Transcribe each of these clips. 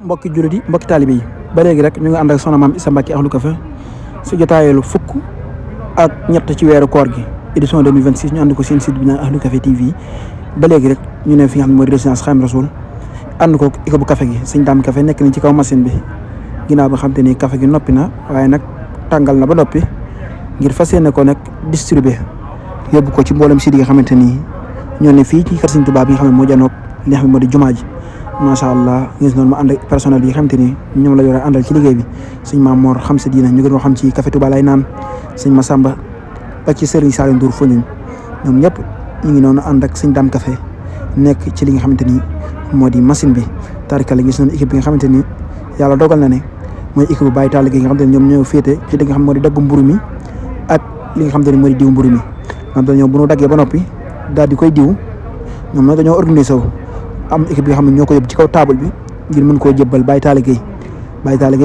mbokki jullit yi mbokki taalibe yi ba léegi rek ñu ngi ànd ak soxna maam Issa Mbacké Ahlu Café su jotaayeelu fukk ak ñett ci weeru koor gi édition 2026 ñu ànd ko seen site bi naan Ahlu Café TV ba léegi rek ñu ne fi nga xam ne mooy résidence Xaadimu Rasuul ànd ko équipe bu café gi sëñ Dame Café nekk ni ci kaw machine bi ginnaaw bi nga xam te ni café gi noppi na waaye nag tàngal na ba noppi ngir fas yéene ko nag distribuer yóbbu ko ci mboolem site yi nga xamante ni ñoo ne fii ci kër Sëñ Tuubaa bi nga xam ne moo janoog li nga xam ne moo di jumaa ji macha allah gis noonu ma ànd ak personnel bi nga xamante ni ñoom la yore àndal ci liggéey bi sëñ Maam Mor xam sa diina ñu gën moo xam ci café Touba lay naan sëñ Massamba ba ci Serigne Saliou Ndour Foundiougne ñoom ñëpp ñu ngi noonu ànd ak sëñ Dame Café nekk ci li nga xamante ni moo di machine bi tarikala gis nañu équipe bi nga xamante ni yàlla dogal na ne mooy équipe bu Baye Tall gi nga xamante ni ñoom ñoo féete ci li nga xam moo di daggu mburu mi ak li nga xamante ni moo di diw mburu mi xam te ñoom bu ñu daggee ba noppi daal di koy diw ñoom nag dañoo organisé wu am équipe bi nga xam ne ñoo ko yóbbu ci kaw table bi ngir mën koo jébbal Baye Tall Gueye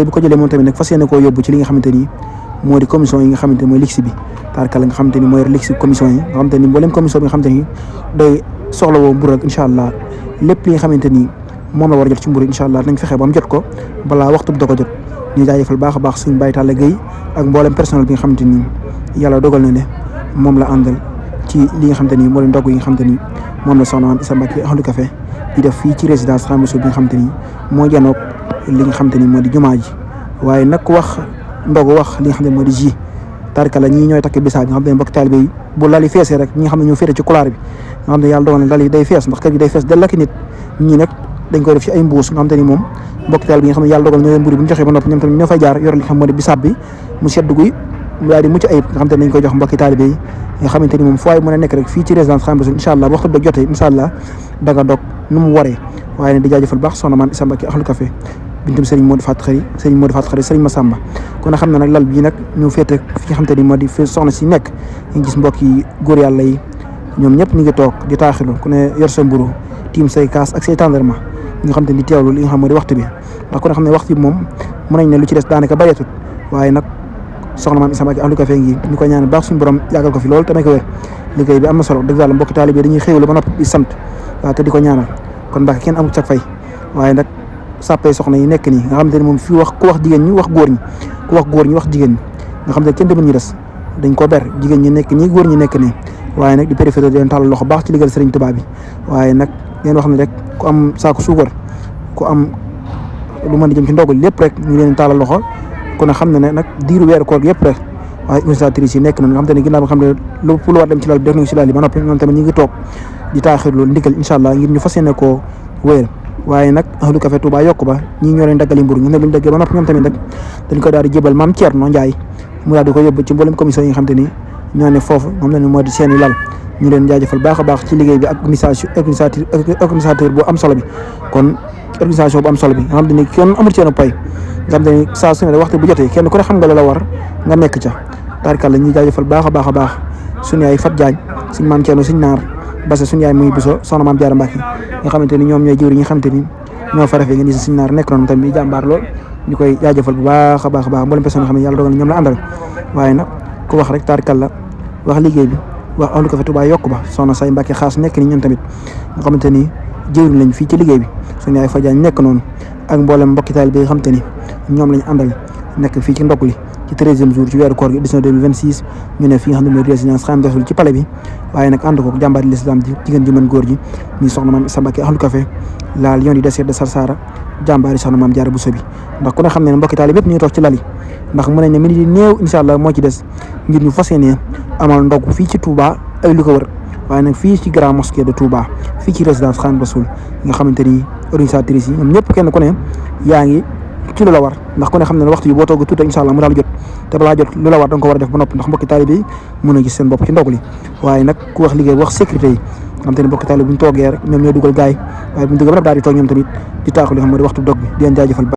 bu ko jëlee moom tamit nag fas yéene koo yóbbu ci li nga xamante ni moo di commission yi nga xamante ni mooy lix bi tarkala nga xamante ni mooy lix commission yi nga xamante ni mboolem commission bi nga xamante ni day soxla woo mburu rek incha allah lépp li nga xamante ni moom la war a jot ci mburu incha allah nañ fexe ba mu jot ko balaa waxtu bi da ko jot ñu jaajëfal baax a baax suñu Baye Tall Gueye ak mboolem personnel bi nga xamante ni yàlla dogal na ne moom la àndal ci li nga xamante ni moo di ndogg yi nga xamante ni moom la soxna maam Issa Mbacké Ahlu Café di def fii ci résidence Xaadimu Rasuul bi nga xamante ni moo janoog li nga xamante ni moo di jumaa ji waaye nag wax ndogu wax li nga xam ne moo di ji tarkala ñii ñooy takk bisaab bi nga xam ne mbokk taalibe yi bu lali feesee rek ñi nga xam ne ñoo féete ci couloir bi nga xam ne yàlla dogal na lali day fees ndax kër gi day fees dell ak nit ñii nag dañ koy def ci ay mbuus nga xam te ni moom mbokk taalibe yi nga xam ne yàlla dogal ñoo leen mburu bu ñu joxee ba noppi ñoom tamit ñoo fay jaar yor li nga xam moo di bisaab bi mu sedd guy mu daal di mucc ayib nga xam te ne dañ koy jox mbokki taalibe yi nga xamante ni moom fu waay mën a nekk rek fii ci résidence Xaadimu Rasuul incha allah waxtu bi jotee incha allah da nga dog nu mu waree waaye ne di jaajëfal baax soxna maam Issa Mbacké Ahlu Café bintum Serigne Modou Fatou Khari Serigne Massamba kon a xam ne nag lal bii nag ñu féete fi nga xamante ni moo di fi soxna si nekk ñu gis mbokk yi góor yàlla yi ñoom ñëpp ñu ngi toog di taaxilu ku ne yor sa mburu tiim say kaas ak say tàndarma nga xam te ni di teewlu li nga xam moo di waxtu bi ndax ku ne xam ne waxtu bi moom mën nañ ne lu ci des daanaka bareetut waaye nag soxna maam Issa Mbacké Ahlu Café ngi ñu koy ñaan baax suñu borom yàggal ko fi loolu tamit ko wér liggéey bi am na solo dëgg yàlla mbokki taalibe dañuy xéewlu ba noppi di sant waaw te di ko ñaanal kon Mbacké kenn amul sag fay waaye nag sàppee soxna yi nekk nii nga xam te ne moom fii wax ku wax jigéen ñi wax góor ñi ku wax góor ñi wax jigéen ñi nga xam te kenn demul ñu des dañ ko ber jigéen ñi nekk nii góor ñi nekk nii waaye nag di préféré di leen tàllal loxo baax ci liggéeyal Serigne Touba bi waaye nag leen wax ne rek ku am saako suukar ku am lu mën di jëm ci ndogal lépp rek ñu leen tàllal loxo kon xam ne ne nag diiru weeru koor yëpp rek waaye administratrice yi nekk na nga xam te ne ginnaaw bi nga xam ne lu war dem ci lal bi def nañu ci lal yi ba noppi ñoom tamit ñu ngi toog di taaxir loolu ndigal incha allah ngir ñu fas yéene koo wéyal waaye nag Ahlu Café Touba yokku ba ñii ñoo leen daggali mburu ñu ne luñ daggee ba noppi ñoom tamit nag dañ ko daal di jébal maam Thierno Ndiaye mu daal di ko yóbbu ci mboolem commission yi nga xam te ni ñoo ne foofu moom la ñu moo di seeni lal ñu leen jaajëfal baax a baax ci liggéey bi ak organisateur bu am solo bi kon organisation bu am solo bi nga xam te ni kenn amul seen pay nga xam te ni saa su ne waxtu bu jotee kenn ku ne xam nga la war nga nekk ca tarkalla ñuy jaajëfal baax a baax a baax suñu yaay Fat Diagne suñ maam Thierno suñ naar base suñu yaay muy biso soxna maam Diarra Mbacké nga xamante ni ñoom ñooy jëwri ñi nga xamante ni ñoo fa rafet nga gis suñu naar nekk noonu tamit jàmbaar lool ñu koy jaajëfal bu baax a baax a baax mboolem personne xam ne yàlla dogal na ñoom la àndal waaye nag ku wax rek tarkalla wax liggéey bi wax Ahlu Café Touba yokku ba soxna say Mbacké xaas nekk ni ñoom tamit nga xamante ni jëwri lañ fii ci liggéey bi suñu yaay Fat Diagne nekk noonu ak mboolem mbokki taal bi nga xamante ni ñoom lañ àndal nekk fii ci ndog li ci 13e jour ci weeru koor gi édition 2026 ñu ne fi nga xam ne mooy résidence Xaadimu Rasuul ci palais bi waaye nag ànd ko jàmbaari l'islam ji jigéen ji mën góor ji muy soxna maam Issa Mbacké Ahlu Café la lion du désert de Sarsara jàmbaari soxna maam Diarra Bousso bi ndax ku ne xam ne ne mbokki taalibe yëpp ñu ngi toog ci lali ndax mën nañ ne minute yi néew incha allah moo ci des ngir ñu fas yéene amal ndog fii ci Touba ay lu ko wër waaye nag fii ci Grand Mosquée de Touba fii ci résidence Xaadimu Rasuul nga xamante ni organisatrices yi ñoom ñëpp kenn ku ne yaa ngi ci lu la war ndax ku ne xam ne waxtu bi boo toog tuuti incha allah mu daal jot te balaa jot lu la war da nga ko war a def ba noppi ndax mbokki taalibe yi mën a gis seen bopp ci ndog li waaye nag ku wax liggéey wax sécurité yi xam te ne mbokki taalibe bu ñu toogee rek ñoom ñooy dugal gaay waaye bu ñu dugal ba daal di toog ñoom tamit di taaxu li xam moo di waxtu dog bi di leen jaajëfal